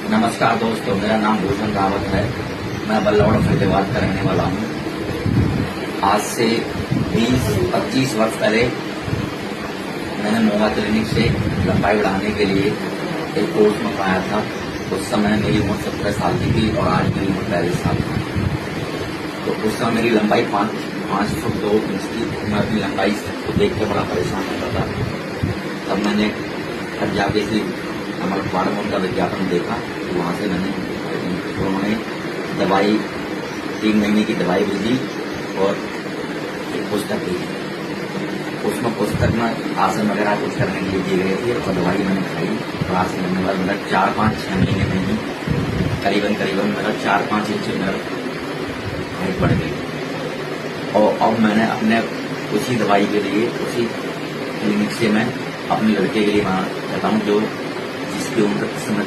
नमस्कार दोस्तों, मेरा नाम भूषण रावत है। मैं बल्लौड़ फरीदाबाद का रहने वाला हूँ। आज से 20-25 वर्ष पहले मैंने मोगा क्लिनिक से लंबाई बढ़ाने के लिए एक कोर्स मंगवाया था। उस समय मेरी उम्र 17 साल की थी और आज मेरी उम्र 42 साल की। तो उस समय मेरी लंबाई 5 फुट 2 इंच थी। मैं अपनी लंबाई को देख के बड़ा परेशान होता था। तब मैंने घर जाके से हमारे फार्मोन का विज्ञापन देखा, तो वहाँ से मैंने उन्होंने दवाई 3 महीने की दवाई भी दी और एक पुस्तक दी। उसमें पुस्तक में आसन वगैरह कुछ करने के लिए दिए गए थे और दवाई मैंने खाई। और आसन करने के बाद मेरा 4-5-6 महीने में ही करीबन मेरा 4-5 इंच मेरा हाइट बढ़ गई। और अब मैंने अपने उसी दवाई के लिए उसी क्लिनिक से मैं अपने लड़के के लिए वहाँ जाता हूँ, जो जिसकी उम्र इस समय